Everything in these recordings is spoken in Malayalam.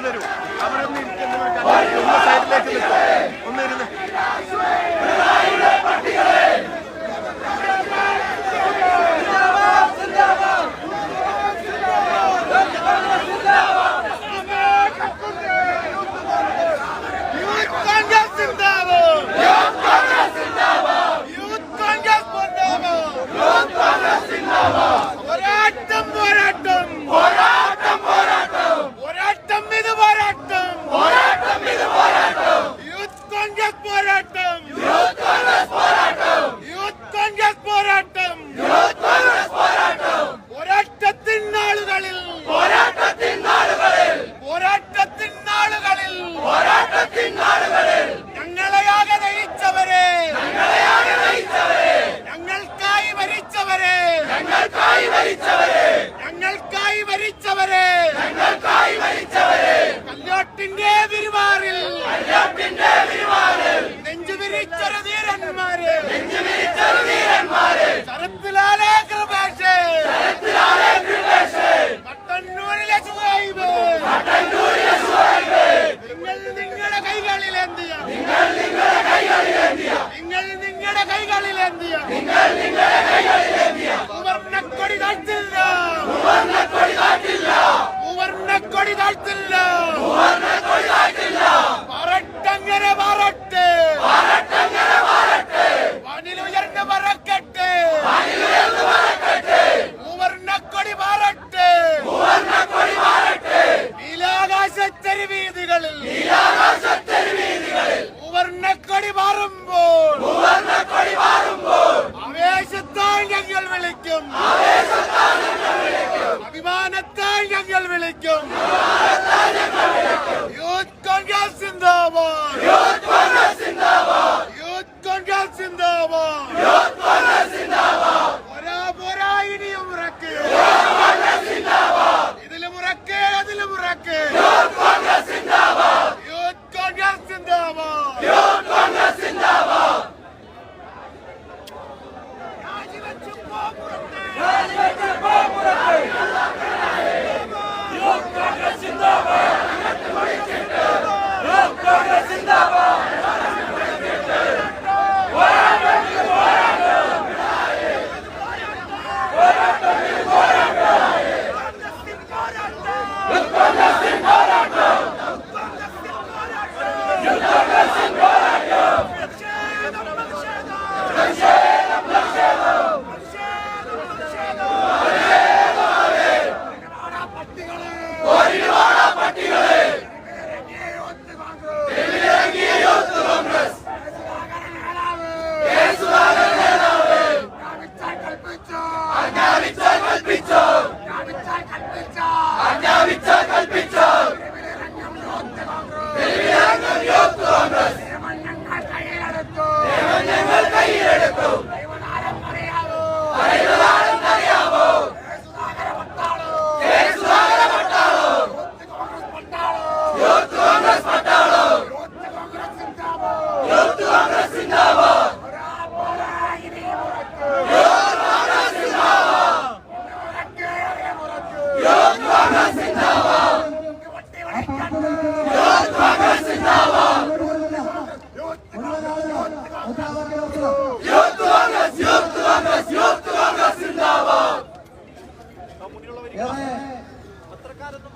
തരൂ. അവരൊന്നും ഇരിക്കുന്നവർക്ക് സൈഡിലേക്ക് നിൽക്കും. ഒന്നിരുന്ന്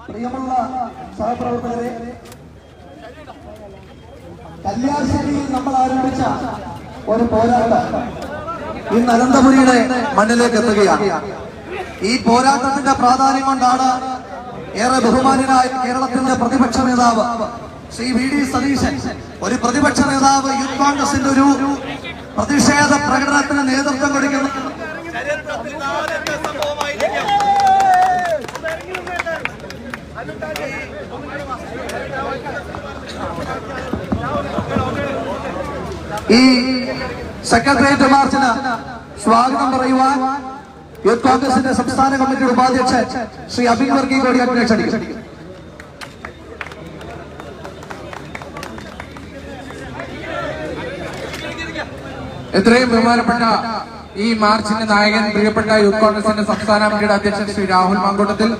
പ്രിയമുള്ള സഹപ്രവർത്തകരെ, കല്യാശ്ശേരിയിൽ നമ്മൾ ആരംഭിച്ച ഒരു പോരാട്ടം ഇന്ന് അനന്തപുരിയുടെ മണ്ണിലേക്ക് എത്തുകയാണ്. ഈ പോരാട്ടത്തിന്റെ പ്രാധാന്യം കൊണ്ടാണ് ഏറെ ബഹുമാന്യനായ കേരളത്തിന്റെ പ്രതിപക്ഷ നേതാവ് ശ്രീ വി ഡി സതീശൻ, ഒരു പ്രതിപക്ഷ നേതാവ് യൂത്ത് കോൺഗ്രസിന്റെ ഒരു പ്രതിഷേധ പ്രകടനത്തിന് നേതൃത്വം കൊടുക്കുന്നു. ഈ സെക്രട്ടേറിയറ്റ് മാർച്ചിന് സ്വാഗതം പറയുവാൻ യൂത്ത് കോൺഗ്രസിന്റെ സംസ്ഥാന കമ്മിറ്റിയുടെ ഉപാധ്യക്ഷൻ ശ്രീ അബിൻ വർഗീസ് കോടിയാട്ടിനെ ക്ഷണിക്കുന്നു. ഇത്രയും ബഹുമാനപ്പെട്ട ഈ മാർച്ചിന്റെ നായകൻ, പ്രിയപ്പെട്ട യൂത്ത് കോൺഗ്രസിന്റെ സംസ്ഥാന കമ്മിറ്റിയുടെ അധ്യക്ഷൻ ശ്രീ രാഹുൽ മാങ്കൂട്ടത്തിൽ,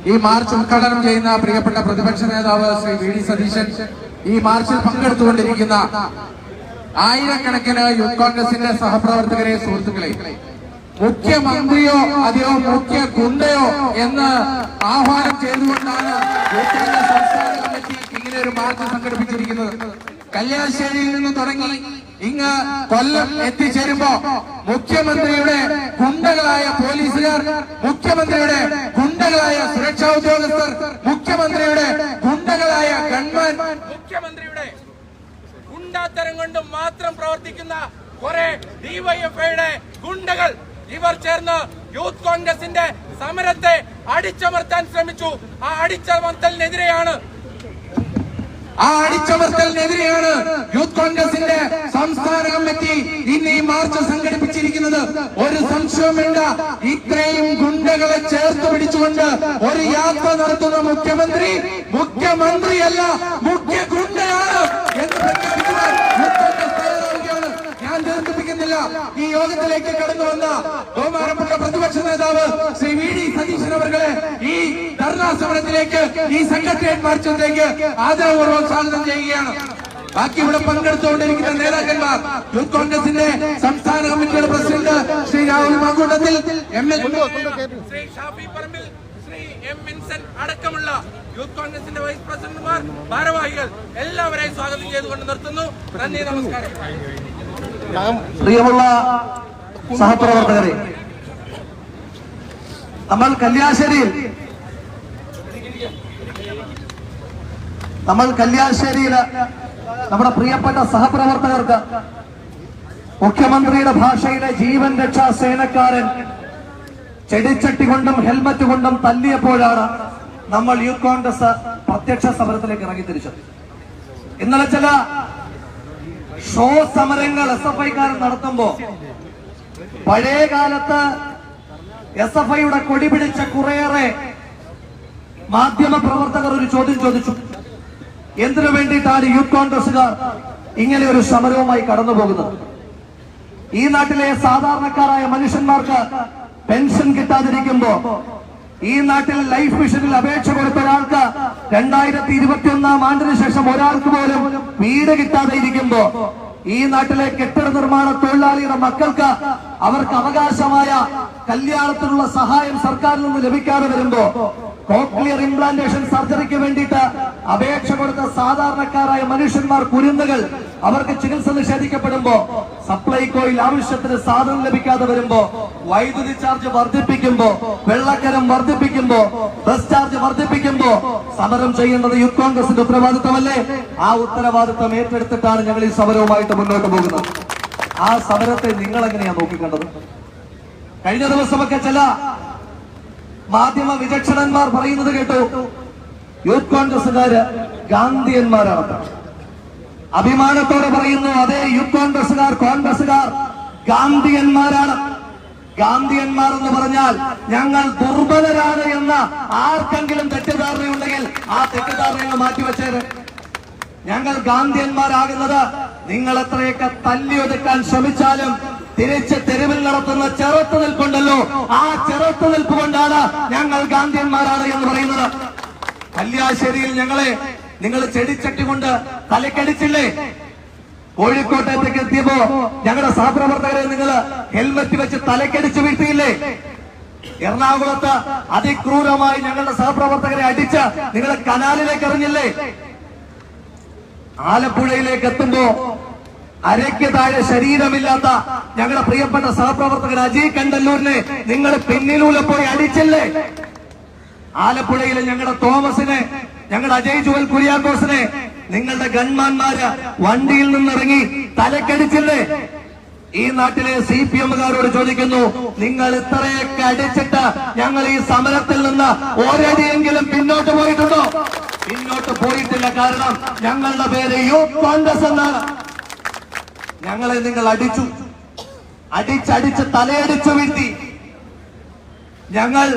ഈ മാർച്ച് ഉദ്ഘാടനം ചെയ്യുന്ന പ്രിയപ്പെട്ട പ്രതിപക്ഷ നേതാവ് ശ്രീ വി ഡി സതീശൻ, ഈ മാർച്ചിൽ പങ്കെടുത്തുകൊണ്ടിരിക്കുന്ന ആയിരക്കണക്കിന് യൂത്ത് കോൺഗ്രസിന്റെ സഹപ്രവർത്തകരെ, സുഹൃത്തുക്കളെ, മുഖ്യമന്ത്രിയോ അതെയോ മുഖ്യ ഗുണ്ടയോ എന്ന് ആഹ്വാനം ചെയ്തുകൊണ്ടാണ് യൂത്ത് കോൺഗ്രസ് സംസ്ഥാന കമ്മിറ്റി ഇങ്ങനെ ഒരു മാർച്ച് സംഘടിപ്പിച്ചിരിക്കുന്നത്. കല്യാശ്ശേരിയിൽ നിന്ന് തുടങ്ങി ഇങ്ങ് കൊല്ലം എത്തിച്ചേരുമ്പോ മുഖ്യമന്ത്രിയുടെ ഗുണ്ടകളായ പോലീസുകാർ, മുഖ്യമന്ത്രിയുടെ ഗുണ്ടകളായ സുരക്ഷാ ഉദ്യോഗസ്ഥർ, മുഖ്യമന്ത്രിയുടെ ഗുണ്ടകളായ ഗൺമാൻ, മുഖ്യമന്ത്രിയുടെ ഗുണ്ടാത്തരം കൊണ്ട് മാത്രം പ്രവർത്തിക്കുന്ന കുറെ ഡിവൈഎഫ്ഐയുടെ ഗുണ്ടകൾ ഇവർ ചേർന്ന് യൂത്ത് കോൺഗ്രസിന്റെ സമരത്തെ അടിച്ചമർത്താൻ ശ്രമിച്ചു. ആ അടിച്ചമർത്തലിനെതിരെയാണ് യൂത്ത് കോൺഗ്രസിന്റെ സംസ്ഥാന കമ്മിറ്റി ഇന്ന് ഈ മാർച്ച് സംഘടിപ്പിച്ചിരിക്കുന്നത്. ഒരു സംശയവും വേണ്ട, ഇത്രയും ഗുണ്ടകളെ ചേർത്ത് പിടിച്ചുകൊണ്ട് ഒരു യാത്ര നടത്തുന്ന മുഖ്യമന്ത്രിയല്ല, മുഖ്യ ഗുണ്ടയാണ് എന്ന് പ്രഖ്യാപിക്കുവാൻ യൂത്ത് കോൺഗ്രസ് തയ്യാറാവുകയാണ്. ഞാൻ ദീർഘിപ്പിക്കുന്നില്ല. ഈ യോഗത്തിലേക്ക് കടന്നു വന്ന ബഹുമാനപ്പെട്ട പ്രതിപക്ഷ നേതാവ് ശ്രീ വി ഡി സതീശൻ അവരുടെ ഈ ധർണാ സമരത്തിലേക്ക്, ഈ സെക്രട്ടേറിയറ്റ് മാർച്ചിലേക്ക് ആദരപൂർവ്വം സ്വാഗതം ചെയ്യുകയാണ്. ബാക്കി ഇവിടെ പങ്കെടുത്തുകൊണ്ടിരിക്കുന്ന നേതാക്കന്മാർ, യൂത്ത് കോൺഗ്രസിന്റെ സംസ്ഥാന കമ്മിറ്റിയുടെ president Shri Rahul Mamkootathil, Shri Shafi Parambil, Shri M Vincent അടക്കമുള്ള യൂത്ത് കോൺഗ്രസിന്റെ വൈസ് പ്രസിഡന്റുമാർ, ഭാരവാഹികൾ എല്ലാവരെയും സ്വാഗതം ചെയ്തുകൊണ്ട് നിർത്തുന്നു. നന്ദി, നമസ്കാരം. പ്രിയമുള്ള സഹപ്രവർത്തകരെ, നമ്മൾ കല്യാശ്ശേരിയിൽ നമ്മുടെ പ്രിയപ്പെട്ട സഹപ്രവർത്തകർക്ക് മുഖ്യമന്ത്രിയുടെ ഭാഷയിലെ ജീവൻ രക്ഷാ സേനക്കാരൻ ചെടിച്ചട്ടി കൊണ്ടും ഹെൽമറ്റ് കൊണ്ടും തല്ലിയപ്പോഴാണ് നമ്മൾ യൂത്ത് കോൺഗ്രസ് പ്രത്യക്ഷ സമരത്തിലേക്ക് ഇറങ്ങി തിരിച്ചത്. ഇന്നലെ ചില ഷോ സമരങ്ങൾ SFI-കാരൻ നടത്തുമ്പോ പഴയ കാലത്ത് SFI-യുടെ കൊടി പിടിച്ച കുറേയേറെ മാധ്യമ പ്രവർത്തകർ ഒരു ചോദ്യം ചോദിച്ചു. എന്തിനു വേണ്ടിയിട്ടാണ് യൂത്ത് കോൺഗ്രസുകാർ ഇങ്ങനെ ഒരു സമരവുമായി കടന്നു പോകുന്നത്? ഈ നാട്ടിലെ സാധാരണക്കാരായ മനുഷ്യന്മാർക്ക് പെൻഷൻ കിട്ടാതിരിക്കുമ്പോ, ഈ നാട്ടിൽ ലൈഫ് മിഷനിൽ അപേക്ഷ കൊടുത്ത ഒരാൾക്ക് 2021 ആണ്ടിന് ശേഷം ഒരാൾക്ക് പോലും വീട് കിട്ടാതെ ഇരിക്കുമ്പോ, ഈ നാട്ടിലെ കെട്ടിട നിർമ്മാണ തൊഴിലാളിയുടെ മക്കൾക്ക് അവർക്ക് അവകാശമായ കല്യാണത്തിനുള്ള സഹായം സർക്കാരിൽ നിന്ന് ലഭിക്കാതെ വരുമ്പോ, കോക്ലിയർ ഇംപ്ലാന്റേഷൻ സർജറിക്ക് വേണ്ടിയിട്ട് അപേക്ഷ കൊടുത്ത സാധാരണക്കാരായ മനുഷ്യന്മാർ, കുരുന്നുകൾ, അവർക്ക് ചികിത്സ നിഷേധിക്കപ്പെടുമ്പോ, സപ്ലൈകോയിൽ ആവശ്യത്തിന് സാധനം ലഭിക്കാതെ വരുമ്പോ, വൈദ്യുതി ചാർജ് വർദ്ധിപ്പിക്കുമ്പോ, വെള്ളക്കരം വർദ്ധിപ്പിക്കുമ്പോ, ബസ് ചാർജ് വർദ്ധിപ്പിക്കുമ്പോ സമരം ചെയ്യേണ്ടത് യൂത്ത് കോൺഗ്രസിന്റെ ഉത്തരവാദിത്തമല്ലേ? ആ ഉത്തരവാദിത്തം ഏറ്റെടുത്തിട്ടാണ് ഞങ്ങൾ ഈ സമരവുമായിട്ട് മുന്നോട്ട് പോകുന്നത്. ആ സമരത്തെ നിങ്ങൾ എങ്ങനെയാ നോക്കിക്കണ്ടത്? കഴിഞ്ഞ ദിവസമൊക്കെ ചില മാധ്യമ വിചക്ഷണന്മാർ പറയുന്നത് കേട്ടു, യൂത്ത് കോൺഗ്രസുകാര് ഗാന്ധിയന്മാരാണ്. അഭിമാനത്തോടെ പറയുന്നു, അതേ, യൂത്ത് കോൺഗ്രസുകാർ ഗാന്ധിയന്മാരാണ്. ഗാന്ധിയന്മാർ എന്ന് പറഞ്ഞാൽ ഞങ്ങൾ ദുർബലരാണ് എന്ന ആർക്കെങ്കിലും തെറ്റിദ്ധാരണയുണ്ടെങ്കിൽ ആ തെറ്റിദ്ധാരണ മാറ്റിവെച്ചേര്. ഞങ്ങൾ ഗാന്ധിയന്മാരാകുന്നത് നിങ്ങൾ എത്രയൊക്കെ തല്ലിയൊതുക്കാൻ ശ്രമിച്ചാലും തിരിച്ച് തെരുവിൽ നടത്തുന്ന ചെറുത്തുനിൽപ്പുണ്ടല്ലോ, ആ ചെറുത്തുനിൽപ്പ് കൊണ്ടാണ് ഞങ്ങൾ ഗാന്ധിയന്മാരാണ് എന്ന് പറയുന്നത്. കല്യാശ്ശേരിയിൽ നിങ്ങൾ ചെടിച്ചട്ടി കൊണ്ട് തലക്കടിച്ചില്ലേ? കോഴിക്കോട്ടേക്ക് എത്തിയപ്പോ ഞങ്ങളുടെ സഹപ്രവർത്തകരെ നിങ്ങൾ ഹെൽമറ്റ് വെച്ച് തലക്കടിച്ച് വീഴ്ത്തിയില്ലേ? എറണാകുളത്ത് അതിക്രൂരമായി ഞങ്ങളുടെ സഹപ്രവർത്തകരെ അടിച്ച് നിങ്ങൾ കനാലിലേക്ക് എറിഞ്ഞില്ലേ? ആലപ്പുഴയിലേക്ക് എത്തുമ്പോ അരയ്ക്ക് താഴെ ശരീരമില്ലാത്ത ഞങ്ങളുടെ പ്രിയപ്പെട്ട സഹപ്രവർത്തകൻ അജയ് കണ്ടല്ലൂരിനെ നിങ്ങൾ പിന്നിലൂടെ പോയി അടിച്ചില്ലേ? ആലപ്പുഴയിലെ ഞങ്ങളുടെ തോമസിനെ, ഞങ്ങളുടെ അജയ് ജുവൽ കുര്യാക്കോസിനെ നിങ്ങളുടെ ഗൺമാന്മാര് വണ്ടിയിൽ നിന്നിറങ്ങി തലക്കടിച്ചില്ലേ? ഈ നാട്ടിലെ CPM-കാരോട് ചോദിക്കുന്നു, നിങ്ങൾ ഇത്രയൊക്കെ അടിച്ചിട്ട് ഞങ്ങൾ ഈ സമരത്തിൽ നിന്ന് ഒരടിയെങ്കിലും പിന്നോട്ട് പോയിട്ടുണ്ടോ? പിന്നോട്ട് പോയിട്ടില്ല. കാരണം ഞങ്ങളുടെ പേര് യൂത്ത് കോൺഗ്രസ് എന്നാണ്. ഞങ്ങളെ നിങ്ങൾ അടിച്ചടിച്ച് തലയടിച്ചു വീഴ്ത്തി. ഞങ്ങൾ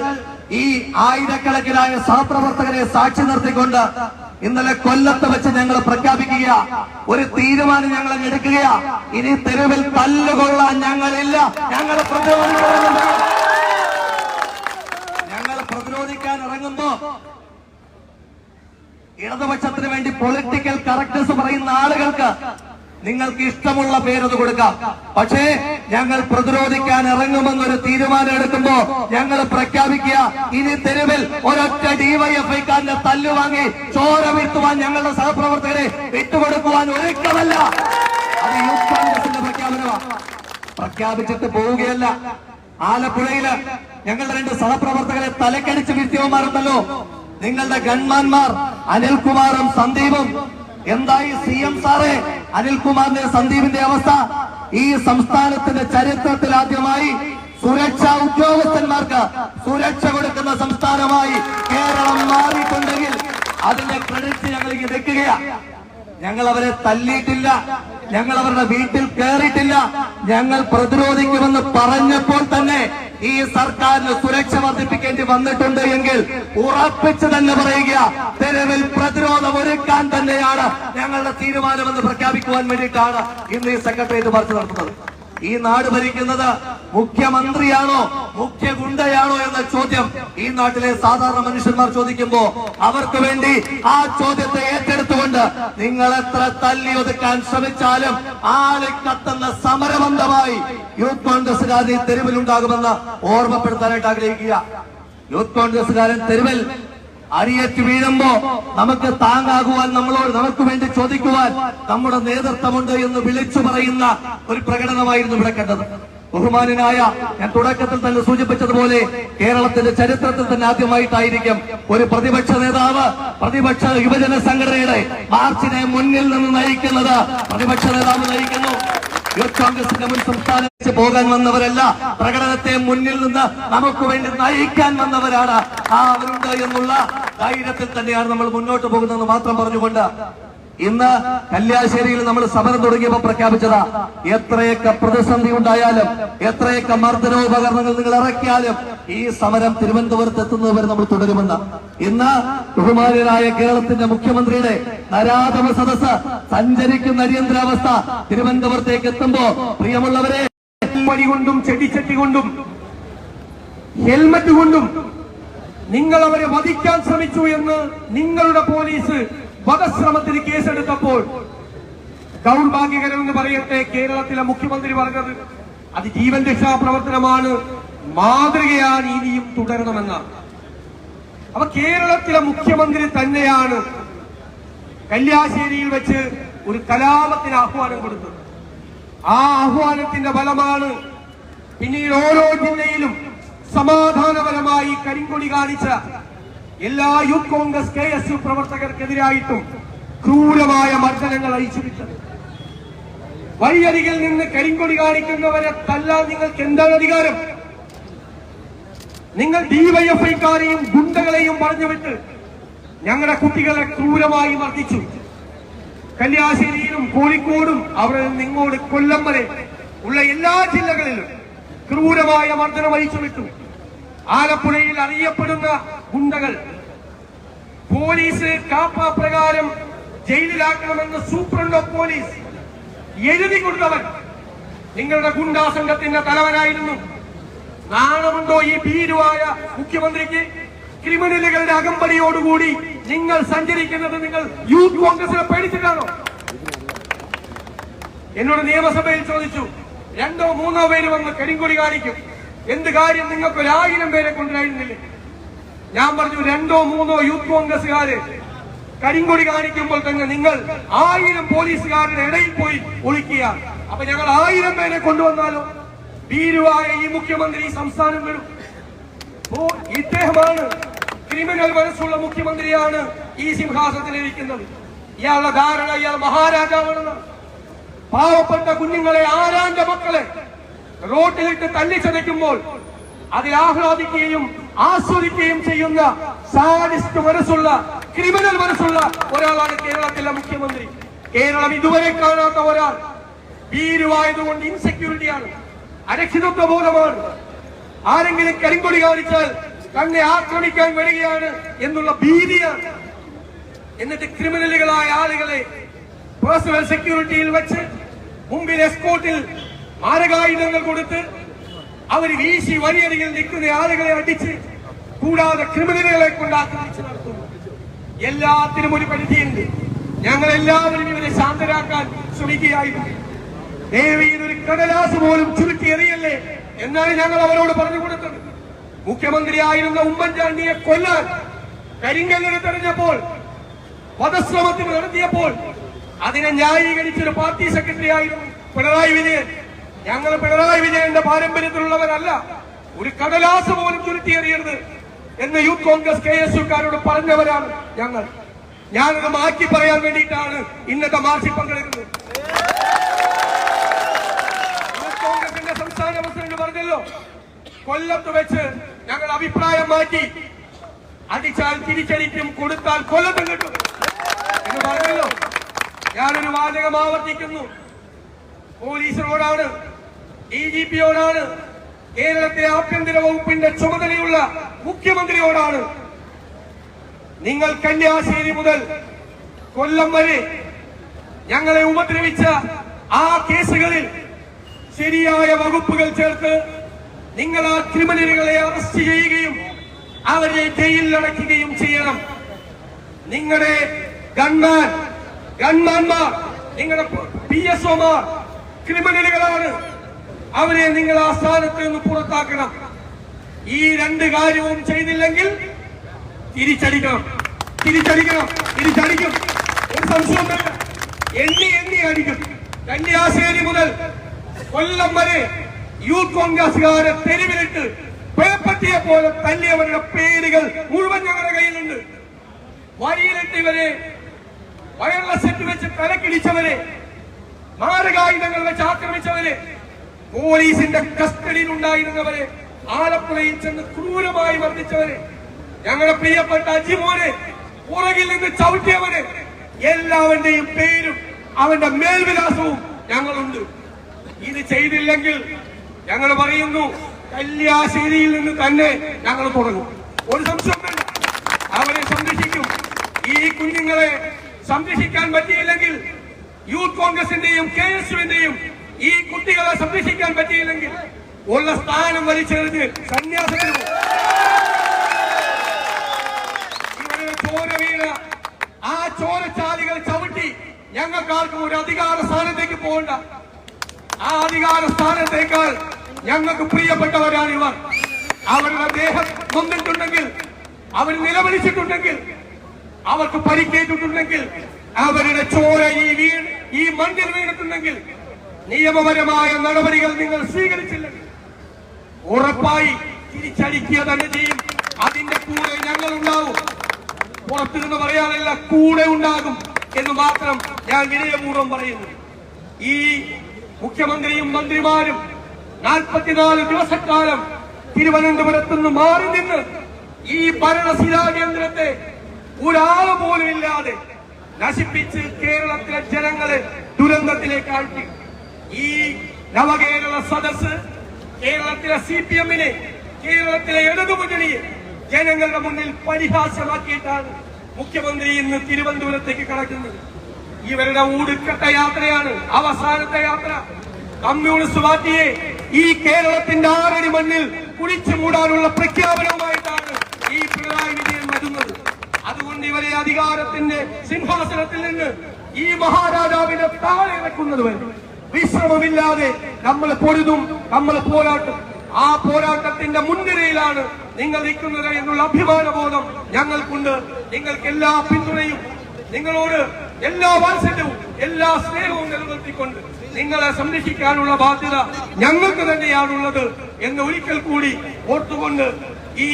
ഈ ആയിരക്കണക്കിനായ സഹപ്രവർത്തകരെ സാക്ഷി നിർത്തിക്കൊണ്ട് ഇന്നലെ കൊല്ലത്ത് വെച്ച് ഞങ്ങൾ പ്രഖ്യാപിക്കുക, ഒരു തീരുമാനം ഞങ്ങൾ എടുക്കുക, ഇനി തെരുവിൽ തല്ലുകൊള്ളാൻ ഞങ്ങളില്ല. ഞങ്ങൾ പ്രതിരോധിക്കാൻ പ്രതിരോധിക്കാൻ ഇറങ്ങുമ്പോ ഇടതുപക്ഷത്തിന് വേണ്ടി പൊളിറ്റിക്കൽ കറക്റ്റ്നസ് പറയുന്ന ആളുകൾക്ക് നിങ്ങൾക്ക് ഇഷ്ടമുള്ള പേരത് കൊടുക്കാം. പക്ഷേ ഞങ്ങൾ പ്രതിരോധിക്കാൻ ഇറങ്ങുമെന്നൊരു തീരുമാനം എടുക്കുമ്പോ ഞങ്ങൾ പ്രഖ്യാപിക്കുക, ഇനി തെരുവിൽ ഒരൊറ്റ ഡിവൈഎഫ്ഐക്കാരന്റെ തല്ലുവാങ്ങി ചോര വീഴ്ത്തുവാൻ ഞങ്ങളുടെ സഹപ്രവർത്തകരെ വിട്ടുകൊടുക്കുവാൻ ഒരുക്കമല്ല. അത് യൂത്ത് കോൺഗ്രസിന്റെ പ്രഖ്യാപനമാണ്. പ്രഖ്യാപിച്ചിട്ട് പോവുകയല്ല. ആലപ്പുഴയില് ഞങ്ങളുടെ 2 സഹപ്രവർത്തകരെ തലക്കടിച്ച് വീഴ്ത്തിയവന്മാരുണ്ടല്ലോ, നിങ്ങളുടെ ഗൺമാൻമാർ അനിൽകുമാറും സന്ദീപും. എന്തായി CM സാറേ അനിൽകുമാറിന്റെ സന്ദീപിന്റെ അവസ്ഥ? ഈ സംസ്ഥാനത്തിന്റെ ചരിത്രത്തിൽ ആദ്യമായി സുരക്ഷാ ഉദ്യോഗസ്ഥന്മാർക്ക് സുരക്ഷ കൊടുക്കുന്ന സംസ്ഥാനമായി കേരളം മാറിയിട്ടുണ്ടെങ്കിൽ അതിന്റെ ക്രെഡിറ്റ് ഞങ്ങൾക്ക് വെക്കുകയാണ്. ഞങ്ങൾ അവരെ തല്ലിയിട്ടില്ല, ഞങ്ങൾ അവരുടെ വീട്ടിൽ കയറിയിട്ടില്ല. ഞങ്ങൾ പ്രതിരോധിക്കുമെന്ന് പറഞ്ഞപ്പോൾ തന്നെ ഈ സർക്കാരിന് സുരക്ഷ വർദ്ധിപ്പിക്കേണ്ടി വന്നിട്ടുണ്ട് എങ്കിൽ ഉറപ്പിച്ചു തന്നെ പറയുക, തെരുവിൽ പ്രതിരോധം ഒരുക്കാൻ തന്നെയാണ് ഞങ്ങളുടെ തീരുമാനമെന്ന് പ്രഖ്യാപിക്കുവാൻ വേണ്ടിയിട്ടാണ് ഇന്ന് ഈ സെക്രട്ടേറിയറ്റ് മാർച്ച് നടത്തുന്നത്. ഈ നാട് ഭരിക്കുന്നത് മുഖ്യമന്ത്രിയാണോ മുഖ്യ ഗുണ്ടയാണോ എന്ന ചോദ്യം ഈ നാട്ടിലെ സാധാരണ മനുഷ്യന്മാർ ചോദിക്കുമ്പോ അവർക്ക് വേണ്ടി ആ ചോദ്യത്തെ ഏറ്റെടുത്തുകൊണ്ട് നിങ്ങൾ എത്ര തല്ലി ഒതുക്കാൻ ശ്രമിച്ചാലും ആളിക്കത്തുന്ന സമരബന്ധമായി യൂത്ത് കോൺഗ്രസുകാരൻ തെരുവിലുണ്ടാകുമെന്ന് ഓർമ്മപ്പെടുത്താനായിട്ട് ആഗ്രഹിക്കുക. യൂത്ത് കോൺഗ്രസുകാരൻ തെരുവിൽ അരിയേറ്റ് വീഴുമ്പോ നമുക്ക് താങ്ങാകുവാൻ നമുക്ക് വേണ്ടി ചോദിക്കുവാൻ നമ്മുടെ നേതൃത്വമുണ്ട് എന്ന് വിളിച്ചു പറയുന്ന ഒരു പ്രകടനമായിരുന്നു ഇവിടെ കണ്ടത്. ബഹുമാനായ ഞാൻ തുടക്കത്തിൽ തന്നെ സൂചിപ്പിച്ചതുപോലെ കേരളത്തിന്റെ ചരിത്രത്തിൽ തന്നെ ആദ്യമായിട്ടായിരിക്കും ഒരു പ്രതിപക്ഷ നേതാവ് പ്രതിപക്ഷ യുവജന സംഘടനയുടെ മാർച്ചിനെ മുന്നിൽ നിന്ന് നയിക്കുന്നത്. പ്രതിപക്ഷ നേതാവ് നയിക്കുന്നു. യൂത്ത് കോൺഗ്രസിന്റെ മുൻ സംസ്ഥാനത്ത് പോകാൻ വന്നവരല്ല, പ്രകടനത്തെ മുന്നിൽ നിന്ന് നമുക്ക് വേണ്ടി നയിക്കാൻ വന്നവരാണ്. അവരുണ്ട് എന്നുള്ള ധൈര്യത്തിൽ തന്നെയാണ് നമ്മൾ മുന്നോട്ട് പോകുന്നതെന്ന് മാത്രം പറഞ്ഞുകൊണ്ട് ഇന്ന് കല്യാശ്ശേരിയിൽ നമ്മൾ സമരം തുടങ്ങിയപ്പോൾ പ്രഖ്യാപിച്ചതാ, എത്രയൊക്കെ പ്രതിസന്ധി ഉണ്ടായാലും എത്രയൊക്കെ മർദ്ദനോപകരണങ്ങൾ നിങ്ങൾ ഇറക്കിയാലും ഈ സമരം തിരുവനന്തപുരത്ത് എത്തുന്നതുവരെ നമ്മൾ തുടരുമെന്ന്. ഇന്ന് ബഹുമാനരായ കേരളത്തിന്റെ മുഖ്യമന്ത്രിയുടെ നരാധമ സദസ്സ് സഞ്ചരിക്കുന്ന അടിയന്തരാവസ്ഥ തിരുവനന്തപുരത്തേക്ക് എത്തുമ്പോ പ്രിയമുള്ളവരെ, വടി കൊണ്ടും ചെടിച്ചട്ടി കൊണ്ടും ഹെൽമറ്റ് കൊണ്ടും നിങ്ങൾ അവരെ വധിക്കാൻ ശ്രമിച്ചു എന്ന് നിങ്ങളുടെ പോലീസ് വധശ്രമത്തിന് കേസെടുത്തപ്പോൾ ദൗർഭാഗ്യകരമെന്ന് പറയട്ടെ, കേരളത്തിലെ മുഖ്യമന്ത്രി പറഞ്ഞത് അത് ജീവൻ രക്ഷാ പ്രവർത്തനമാണ്, മാതൃകയാണ്, ഇനിയും തുടരണമെന്നാണ്. അപ്പൊ കേരളത്തിലെ മുഖ്യമന്ത്രി തന്നെയാണ് കല്യാശ്ശേരിയിൽ വെച്ച് ഒരു കലാപത്തിന് ആഹ്വാനം കൊടുത്തത്. ആ ആഹ്വാനത്തിന്റെ ഫലമാണ് പിന്നീട് ഓരോ ജില്ലയിലും സമാധാനപരമായി കരിങ്കൊടി കാണിച്ച എല്ലാ യൂത്ത് കോൺഗ്രസ് KSU പ്രവർത്തകർക്കെതിരായിട്ടും ക്രൂരമായ മർദ്ദനങ്ങൾ അഴിച്ചുവിട്ടത്. വഴിയരികിൽ നിന്ന് കരിങ്കൊടി കാണിക്കുന്നവരെ തല്ലാൻ നിങ്ങൾക്ക് എന്താണ് അധികാരം? നിങ്ങൾ DYFIക്കാരെയും ഗുണ്ടകളെയും പറഞ്ഞുവിട്ട് ഞങ്ങളുടെ കുട്ടികളെ ക്രൂരമായി മർദ്ദിച്ചു. കല്യാശ്ശേരിയിലും കോഴിക്കോടും അവിടെ നിന്ന് ഇങ്ങോട്ട് കൊല്ലം വരെ ഉള്ള എല്ലാ ജില്ലകളിലും ക്രൂരമായ മർദ്ദനം അഴിച്ചുവിട്ടു. ആലപ്പുഴയിൽ അറിയപ്പെടുന്ന ഗുണ്ടകൾ പോലീസ് കാപ്പ പ്രകാരം ജയിലിലാക്കണമെന്ന് സൂപ്രണ്ട് ഓഫ് പോലീസ് എഴുതി കൊടുത്തവൻ നിങ്ങളുടെ ഗുണ്ടാ സംഘത്തിന്റെ തലവനായിരുന്നു. നാണമുണ്ടോ ഈ ഭീരുവായ മുഖ്യമന്ത്രിക്ക്? ക്രിമിനലുകളുടെ അകമ്പടിയോടുകൂടി നിങ്ങൾ സഞ്ചരിക്കുന്നത് നിങ്ങൾ യൂത്ത് കോൺഗ്രസിനെ പേടിച്ചിട്ടാണോ? എന്നോട് നിയമസഭയിൽ ചോദിച്ചു, 2 or 3 പേര് വന്ന് കരിങ്കൊടി കാണിക്കും, എന്ത് കാര്യം നിങ്ങൾക്ക് 1000 പേരെ കൊണ്ടുവരായിരുന്നില്ലേ? ഞാൻ പറഞ്ഞു, 2 or 3 യൂത്ത് കോൺഗ്രസുകാര് കരിങ്കൊടി കാണിക്കുമ്പോൾ തന്നെ നിങ്ങൾ 1000 പോലീസുകാരുടെ ഇടയിൽ പോയി ഒളിക്കുക. അപ്പൊ ഞങ്ങൾ 1000 പേരെ കൊണ്ടുവന്നാലോ? ഭീരുവായ ഈ മുഖ്യമന്ത്രി സംസ്ഥാനം വിടും. ഇദ്ദേഹമാണ് ക്രിമിനൽ മനസ്സുള്ള മുഖ്യമന്ത്രിയാണ് ഈ സിംഹാസനത്തിലിരിക്കുന്നത്. ഇയാളുടെ ധാരണ ഇയാൾ മഹാരാജാവാണെന്ന്. പാവപ്പെട്ട കുഞ്ഞുങ്ങളെ, ആരാന്റെ മക്കളെ റോട്ടിലിട്ട് തല്ലിച്ചതയ്ക്കുമ്പോൾ അതിൽ ആഹ്ലാദിക്കുകയും ആസ്വദിക്കുകയും ചെയ്യുന്ന സാഡിസ്റ്റ് മനസ്സുള്ള ക്രിമിനൽ മനസ്സുള്ള ഒരാളാണ് കേരളത്തിലെ മുഖ്യമന്ത്രി. കേരളം ഇതുവരെ കാണാത്ത ഒരാൾ. ഭീരുവായതുകൊണ്ട് ഇൻസെക്യൂരിറ്റിയാണ്, അരക്ഷിതത്വ ബോധമാണ്. ആരെങ്കിലും കരിങ്കൊടി കാണിച്ചാൽ തന്നെ ആക്രമിക്കാൻ വരികയാണ് എന്നുള്ള ഭീതിയാണ്. എന്നിട്ട് ക്രിമിനലുകളായ ആളുകളെ പേഴ്സണൽ സെക്യൂരിറ്റിയിൽ വെച്ച് മുമ്പിൽ എസ്കോർട്ടിൽ മാരകായുധങ്ങൾ കൊടുത്ത് അവർ വീശി വഴിയരികിൽ നിൽക്കുന്ന ആളുകളെ അടിച്ച് കൂടാതെ ക്രിമിനലുകളെ കൊണ്ട് ആക്രമിച്ച് നടത്തുന്നു. എല്ലാത്തിനും ഒരു പരിധിയുണ്ട്. ഞങ്ങൾ എല്ലാവരും ഇവരെ ശാന്തരാക്കാൻ ശ്രമിക്കുകയായിരുന്നു. ദേവിയിൽ ഒരു കടലാസ് പോലും ചുരുട്ടിയെറിയല്ലേ എന്നാണ് ഞങ്ങൾ അവരോട് പറഞ്ഞു കൊടുത്തത്. മുഖ്യമന്ത്രിയായിരുന്ന ഉമ്മൻചാണ്ടിയെ കൊല്ലാൻ കരിങ്കല്ലിന് തെരഞ്ഞപ്പോൾ, വധശ്രമത്തിന് നടത്തിയപ്പോൾ അതിനെ ന്യായീകരിച്ചൊരു പാർട്ടി സെക്രട്ടറി ആയിരുന്നു പിണറായി വിജയൻ. ഞങ്ങൾ പിണറായി വിജയന്റെ പാരമ്പര്യത്തിലുള്ളവരല്ല. ഒരു കടലാസ് പോലും ചുരുട്ടിയെറിയരുത് എന്ന് യൂത്ത് കോൺഗ്രസ് KSUക്കാരോട് പറഞ്ഞവരാണ് ഞങ്ങൾ. ഞാനത് മാറ്റി പറയാൻ വേണ്ടിയിട്ടാണ് ഇന്നത്തെ മാർച്ചിൽ പങ്കെടുക്കുന്നത്. യൂത്ത് കോൺഗ്രസിന്റെ സംസ്ഥാന പ്രസിഡന്റ് പറഞ്ഞല്ലോ, കൊല്ലത്ത് വെച്ച് ഞങ്ങൾ അഭിപ്രായം മാറ്റി, അടിച്ചാൽ തിരിച്ചടിക്കും, കൊടുത്താൽ കൊല്ലത്തും കിട്ടും എന്ന് പറഞ്ഞല്ലോ. ഞാനൊരു വാചകം ആവർത്തിക്കുന്നു. പോലീസിനോടാണ്, DGPയോടാണ്, കേരളത്തിലെ ആഭ്യന്തര വകുപ്പിന്റെ ചുമതലയുള്ള മുഖ്യമന്ത്രിയോടാണ്. നിങ്ങൾ കന്യാശ്ശേരി മുതൽ കൊല്ലം വരെ ഞങ്ങളെ ഉപദ്രവിച്ച ആ കേസുകളിൽ ശരിയായ വകുപ്പുകൾ ചേർത്ത് നിങ്ങൾ ആ ക്രിമിനലുകളെ അറസ്റ്റ് ചെയ്യുകയും അവരെ ജയിലിൽ അടയ്ക്കുകയും ചെയ്യണം. നിങ്ങളുടെ ഗൺമാൻമാർ, നിങ്ങളുടെ PSOമാർ ക്രിമിനലുകളാണ്. അവരെ നിങ്ങൾ ആ സ്ഥാനത്ത് നിന്ന് പുറത്താക്കണം. ഈ രണ്ട് കാര്യവും ചെയ്തില്ലെങ്കിൽ തിരിച്ചടിക്കും. ഒരു സംശയം വേണ്ട. എണ്ണി അടിക്കും. കന്യാശ്ശേരി മുതൽ കൊല്ലം വരെ യൂത്ത് കോൺഗ്രസുകാരെ തെരുവിലിട്ട് പേപ്പറ്റിയെ പോലെ തല്ലിയവരുടെ പേരുകൾ മുഴുവൻ ഞങ്ങളുടെ കയ്യിലുണ്ട്. വഴിയിലിട്ട് ഇവരെ വയർലെസ് സെറ്റ് വെച്ച് തലക്കിടിച്ചവരെ, മാരകായുധങ്ങൾ വെച്ച് ആക്രമിച്ചവരെ, പോലീസിന്റെ കസ്റ്റഡിയിൽ ഉണ്ടായിരുന്നവരെ, ആലപ്പുഴയിൽ ചെന്ന് ക്രൂരമായി മർദ്ദിച്ചവരെ, ഞങ്ങളുടെ പ്രിയപ്പെട്ട അജിമോനെ പുറകിൽ നിന്ന് ചവിട്ടിയവരെ, എല്ലാവരുടെയും പേരും അവന്റെ മേൽവിലാസവും ഞങ്ങളുണ്ട്. ഇത് ചെയ്തില്ലെങ്കിൽ ഞങ്ങൾ പറയുന്നു, കല്യാശ്ശേരിയിൽ നിന്ന് തന്നെ ഞങ്ങൾ തുടങ്ങും. ഒരു സംശയം വേണ്ട, അവരെ സംരക്ഷിക്കും. ഈ കുഞ്ഞുങ്ങളെ സംരക്ഷിക്കാൻ പറ്റിയില്ലെങ്കിൽ, യൂത്ത് കോൺഗ്രസിന്റെയും KSUവിന്റെയും ഈ കുട്ടികളെ സംരക്ഷിക്കാൻ പറ്റിയില്ലെങ്കിൽ ഉള്ള സ്ഥാനം വലിച്ചെറിഞ്ഞ് സന്യാസത്തിന് ഇവരുടെ ചോര വീണ ആ ചോരച്ചാലികൾ ചവിട്ടി ഞങ്ങൾക്കാർക്കും ഒരു അധികാര സ്ഥാനത്തേക്ക് പോകണ്ട. ആ അധികാര സ്ഥാനത്തേക്കാൾ ഞങ്ങൾക്ക് പ്രിയപ്പെട്ടവരാണ് ഇവർ. അവരുടെ ദേഹം നൊന്നിട്ടുണ്ടെങ്കിൽ, അവർ നിലവിളിച്ചിട്ടുണ്ടെങ്കിൽ, അവർക്ക് പരിക്കേറ്റിട്ടുണ്ടെങ്കിൽ, അവരുടെ ചോര ഈ മണ്ണിൽ വീണിട്ടുണ്ടെങ്കിൽ, നിയമപരമായ നടപടികൾ നിങ്ങൾ സ്വീകരിച്ചില്ലെങ്കിൽ ഉറപ്പായി തിരിച്ചടിക്കുക തന്നെ ചെയ്യും. അതിന്റെ കൂടെ ഞങ്ങൾ ഉണ്ടാവും. പുറത്തുനിന്ന് പറയാനല്ല, കൂടെ ഉണ്ടാകും എന്ന് മാത്രം ഞാൻ വിനയപൂർവ്വം പറയുന്നു. ഈ മുഖ്യമന്ത്രിയും മന്ത്രിമാരും 44 ദിവസക്കാലം തിരുവനന്തപുരത്ത് നിന്ന് മാറി നിന്ന് ഈ ഭരണശിലാ കേന്ദ്രത്തെ ഒരാൾ പോലും ഇല്ലാതെ നശിപ്പിച്ച് കേരളത്തിലെ ജനങ്ങളെ ദുരന്തത്തിലേക്ക് ആഴ്ത്തി. ഈ നവകേരള സദസ് കേരളത്തിലെ CPMനെ, കേരളത്തിലെ ഇടതുമുന്നണിയെ ജനങ്ങളുടെ മുന്നിൽ പരിഹാസ്യമാക്കിയിട്ടാണ് മുഖ്യമന്ത്രി ഇന്ന് തിരുവനന്തപുരത്തേക്ക് കടക്കുന്നത്. ഇവരുടെ ഊടുക്കട്ട യാത്രയാണ് അവസാനത്തെ യാത്ര. കമ്മ്യൂണിസ്റ്റ് പാർട്ടിയെ ഈ കേരളത്തിന്റെ 6 അടി മണ്ണിൽ കുഴിച്ചു മൂടാനുള്ള പ്രഖ്യാപനവുമായിട്ടാണ് ഈ പിണറായി വിജയൻ വരുന്നത്. അതുകൊണ്ട് ഇവരെ അധികാരത്തിന്റെ സിംഹാസനത്തിൽ നിന്ന് ഈ മഹാരാജാവിനെ താഴെ ഇറക്കുന്നത് വരെ വിശ്രമമില്ലാതെ നമ്മൾ പൊരുതും, നമ്മൾ പോരാട്ടും. ആ പോരാട്ടത്തിന്റെ മുൻനിരയിലാണ് നിങ്ങൾ നിൽക്കുന്നത് എന്നുള്ള അഭിമാനബോധം ഞങ്ങൾക്കുണ്ട്. നിങ്ങൾക്ക് എല്ലാ പിന്തുണയും, നിങ്ങളോട് എല്ലാ വാത്സല്യവും, എല്ലാ സ്നേഹവും നിലനിർത്തിക്കൊണ്ട് നിങ്ങളെ സംരക്ഷിക്കാനുള്ള ബാധ്യത ഞങ്ങൾക്ക് തന്നെയാണുള്ളത് എന്ന് ഒരിക്കൽ കൂടി ഓർത്തുകൊണ്ട് ഈ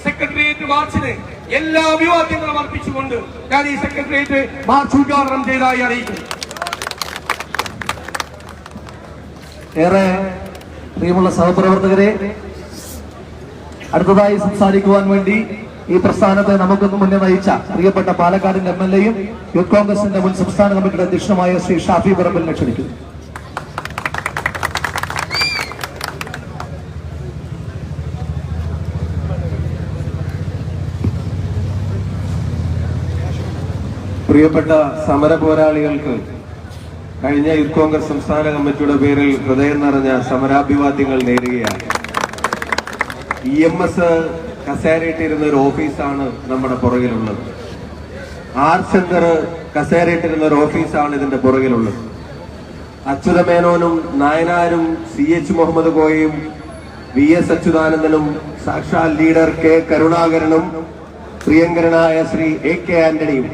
സെക്രട്ടേറിയറ്റ് മാർച്ചിന് എല്ലാ അഭിവാദ്യങ്ങളും അർപ്പിച്ചുകൊണ്ട് ഞാൻ ഈ സെക്രട്ടേറിയറ്റ് മാർച്ച് ഉദ്ഘാടനം ചെയ്തതായി അറിയിക്കുന്നു. ഏറെ പ്രിയമുള്ള സഹപ്രവർത്തകരെ, അടുത്തതായി സംസാരിക്കുവാൻ വേണ്ടി ഈ പ്രസ്ഥാനത്തെ നമുക്കൊന്ന് മുന്നേ നയിച്ച പ്രിയപ്പെട്ട പാലക്കാടിന്റെ MLAയും യൂത്ത് കോൺഗ്രസിന്റെ മുൻ സംസ്ഥാന കമ്മിറ്റിയുടെ അധ്യക്ഷനുമായ ശ്രീ ഷാഫി പറമ്പലിനെ ക്ഷണിക്കുന്നു. പ്രിയപ്പെട്ട സമര പോരാളികൾക്ക് കഴിഞ്ഞ യൂത്ത് കോൺഗ്രസ് സംസ്ഥാന കമ്മിറ്റിയുടെ പേരിൽ ഹൃദയം നിറഞ്ഞ സമരാഭിവാദ്യങ്ങൾ നേരുകയാണ്. EMS കസേരയിട്ടിരുന്ന ഒരു ഓഫീസാണ് നമ്മുടെ പുറകിലുള്ളത്. ആർട്സ് സെന്റർ കസേരയിട്ടിരുന്ന ഒരു ഓഫീസാണ് ഇതിന്റെ പുറകിലുള്ളത്. അച്യുതമേനോനും നായനാരും CH മുഹമ്മദ് കോയയും VS അച്യുതാനന്ദനും സാക്ഷാൽ ലീഡർ K കരുണാകരനും പ്രിയങ്കരനായ ശ്രീ AK ആന്റണിയും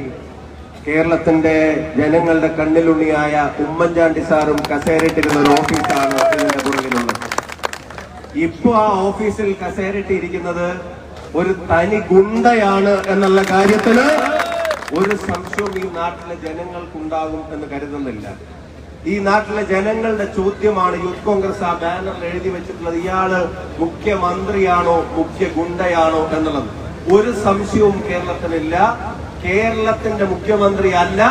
കേരളത്തിന്റെ ജനങ്ങളുടെ കണ്ണിലുണ്ണിയായ ഉമ്മൻചാണ്ടി സാറും കസേരയിട്ടിരുന്ന ഒരു ഓഫീസാണ് ഇതിന്റെ പുറകിലുള്ളത്. ഇപ്പൊ ആ ഓഫീസിൽ കസേരയിട്ടിരിക്കുന്നത് ഒരു തനി ഗുണ്ടയാണ് എന്നുള്ള കാര്യത്തിന് ഒരു സംശയവും ഈ നാട്ടിലെ ജനങ്ങൾക്കുണ്ടാകും എന്ന് കരുതുന്നില്ല. ഈ നാട്ടിലെ ജനങ്ങളുടെ ചോദ്യമാണ് യൂത്ത് കോൺഗ്രസ് ആ ബാനറിൽ എഴുതി വെച്ചിട്ടുള്ളത്, ഇയാള് മുഖ്യമന്ത്രിയാണോ മുഖ്യ ഗുണ്ടയാണോ എന്നുള്ളത്. ഒരു സംശയവും കേരളത്തിനില്ല. കേരളത്തിന്റെ മുഖ്യമന്ത്രി അല്ല,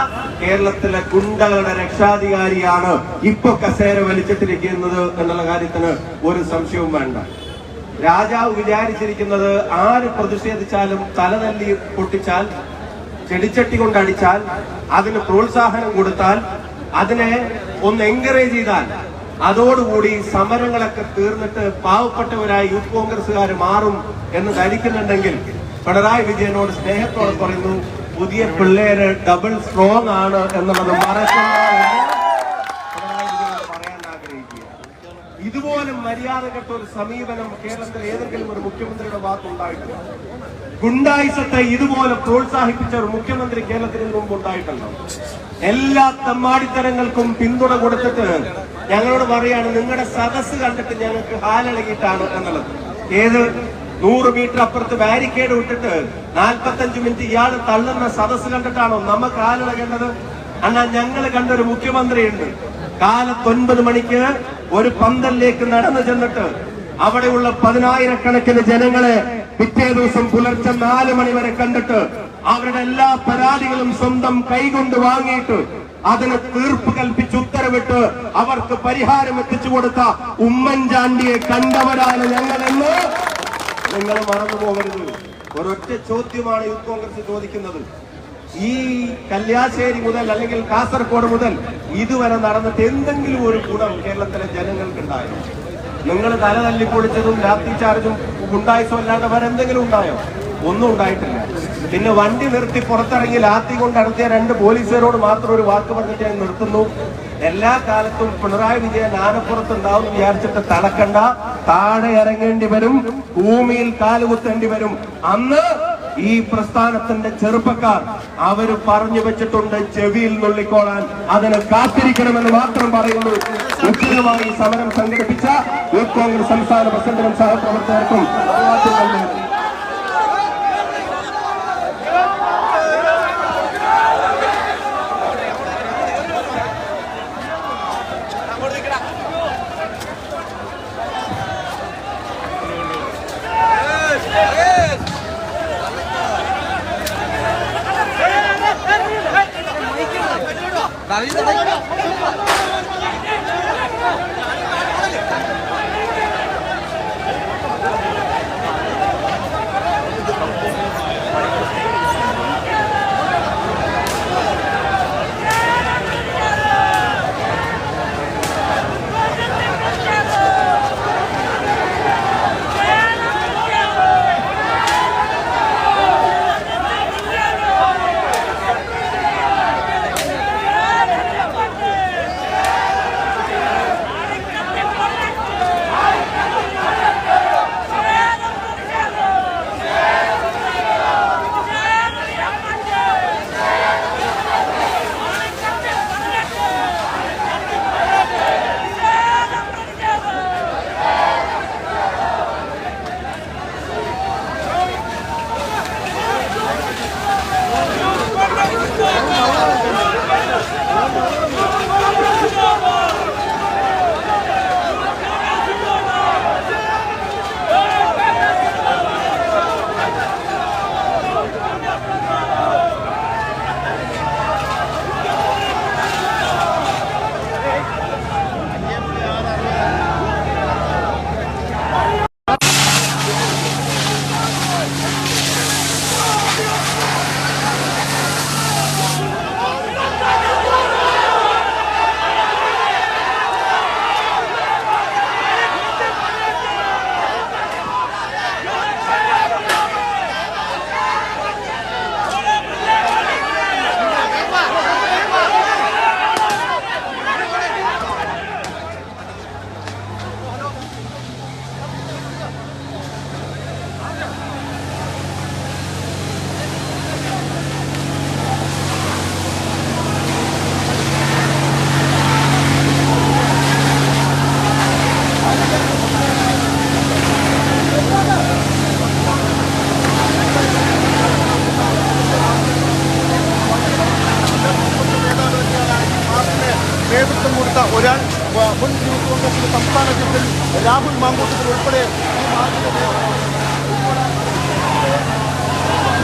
കേരളത്തിലെ ഗുണ്ടകളുടെ രക്ഷാധികാരിയാണ് ഇപ്പൊ കസേര വലിച്ചിട്ടിരിക്കുന്നത് എന്നുള്ള കാര്യത്തിന് ഒരു സംശയവും വേണ്ട. രാജാവ് വിചാരിച്ചിരിക്കുന്നത് ആര് പ്രതിഷേധിച്ചാലും തലതല്ലി പൊട്ടിച്ചാൽ, ചെടിച്ചട്ടി കൊണ്ടടിച്ചാൽ, അതിന് പ്രോത്സാഹനം കൊടുത്താൽ, അതിനെ ഒന്ന് എൻകറേജ് ചെയ്താൽ അതോടുകൂടി സമരങ്ങളൊക്കെ തീർന്നിട്ട് പാവപ്പെട്ടവരായി യൂത്ത് കോൺഗ്രസുകാർ മാറും എന്ന് ധരിക്കുന്നുണ്ടെങ്കിൽ പിണറായി വിജയനോട് സ്നേഹത്തോടെ പറയുന്നു, പുതിയ പിള്ളേര് ഡബിൾ സ്ട്രോങ് ആണ് എന്നുള്ളത് മറക്കണ്ട പിണറായി വിജയൻ പറയാൻ ആഗ്രഹിക്കുക. ഇതുപോലെ മര്യാദകെട്ട ഒരു സമീപനം കേരളത്തിൽ ഏതെങ്കിലും ഒരു മുഖ്യമന്ത്രിയുടെ ഭാഗത്തുണ്ടായിട്ടില്ല. ഗുണ്ടായിസത്തെ ഇതുപോലെ പ്രോത്സാഹിപ്പിച്ച ഒരു മുഖ്യമന്ത്രി കേരളത്തിന് മുമ്പ് ഉണ്ടായിട്ടുണ്ടോ? എല്ലാ തെമ്മാടിത്തരങ്ങൾക്കും പിന്തുണ കൊടുത്തിട്ട് ഞങ്ങളോട് പറയാണ് നിങ്ങളുടെ സദസ്സ് കണ്ടിട്ട് ഞങ്ങൾക്ക് ഹാലിളകിയിട്ടാണ് എന്നുള്ളത്. ഏത് 100 മീറ്റർ അപ്പുറത്ത് ബാരിക്കേഡ് വിട്ടിട്ട് 45 മിനിറ്റ് ഇയാൾ തള്ളുന്ന സദസ്സ് കണ്ടിട്ടാണോ നമുക്ക് ഹാലിളകേണ്ടത്? എന്നാൽ ഞങ്ങൾ കണ്ടൊരു മുഖ്യമന്ത്രിയുണ്ട്, കാലത്ത് 9 മണിക്ക് ഒരു പന്തലിലേക്ക് നടന്നു ചെന്നിട്ട് അവിടെയുള്ള 10,000-കണക്കിന് ജനങ്ങളെ പിറ്റേ ദിവസം പുലർച്ചെ 4 മണി വരെ കണ്ടിട്ട് അവരുടെ എല്ലാ പരാതികളും സ്വന്തം കൈകൊണ്ട് വാങ്ങിയിട്ട് അതിന് തീർപ്പ് കൽപ്പിച്ച് ഉത്തരവിട്ട് അവർക്ക് പരിഹാരം എത്തിച്ചു കൊടുത്ത ഉമ്മൻചാണ്ടിയെ കണ്ടവരാണ് ഞങ്ങളെന്ന് നിങ്ങൾ മറന്നു പോകരുത്. ഒരൊറ്റ ചോദ്യമാണ് യൂത്ത് കോൺഗ്രസ് ചോദിക്കുന്നത്. ഈ കല്യാശ്ശേരി മുതൽ അല്ലെങ്കിൽ കാസർഗോഡ് മുതൽ ഇതുവരെ നടന്നിട്ട് എന്തെങ്കിലും ഒരു ഗുണം കേരളത്തിലെ ജനങ്ങൾക്കുണ്ടായോ? നിങ്ങൾ തല തല്ലിപ്പൊളിച്ചതും ലാത്തി ചാർജും ഗുണ്ടായിസോ അല്ലാണ്ട് വേറെ എന്തെങ്കിലും ഉണ്ടായോ? ഒന്നും ഉണ്ടായിട്ടില്ല. പിന്നെ വണ്ടി നിർത്തി പുറത്തിറങ്ങി ലാത്തി കൊണ്ട് നടത്തിയ 2 പോലീസുകാരോട് മാത്രം ഒരു വാക്ക് പറഞ്ഞിട്ട് ഞാൻ നിർത്തുന്നു. എല്ലാ കാലത്തും പിണറായി വിജയൻ ആനപ്പുറത്തുണ്ടാവും വിചാരിച്ചിട്ട് തളക്കണ്ട, താഴെ ഇറങ്ങേണ്ടി വരും, ഭൂമിയിൽ കാലുകുത്തേണ്ടി വരും. അന്ന് ഈ പ്രസ്ഥാനത്തിന്റെ ചെറുപ്പക്കാർ അവര് പറഞ്ഞു വെച്ചിട്ടുണ്ട് ചെവിയിൽ നുള്ളിക്കോളാൻ. അതിന് കാത്തിരിക്കണമെന്ന് മാത്രം പറയുന്നു. ഉചിതമായി സമരം സംഘടിപ്പിച്ച യൂത്ത് കോൺഗ്രസ് സംസ്ഥാന പ്രസിഡന്റിനും സഹപ്രവർത്തകർക്കും നേതൃത്വം കൊടുത്ത ഒരാൾ മുൻ യൂത്ത് കോൺഗ്രസിന്റെ സംസ്ഥാന അധ്യക്ഷൻ രാഹുൽ മാങ്കൂട്ടത്തിൽ ഉൾപ്പെടെ ഈ മാർഗം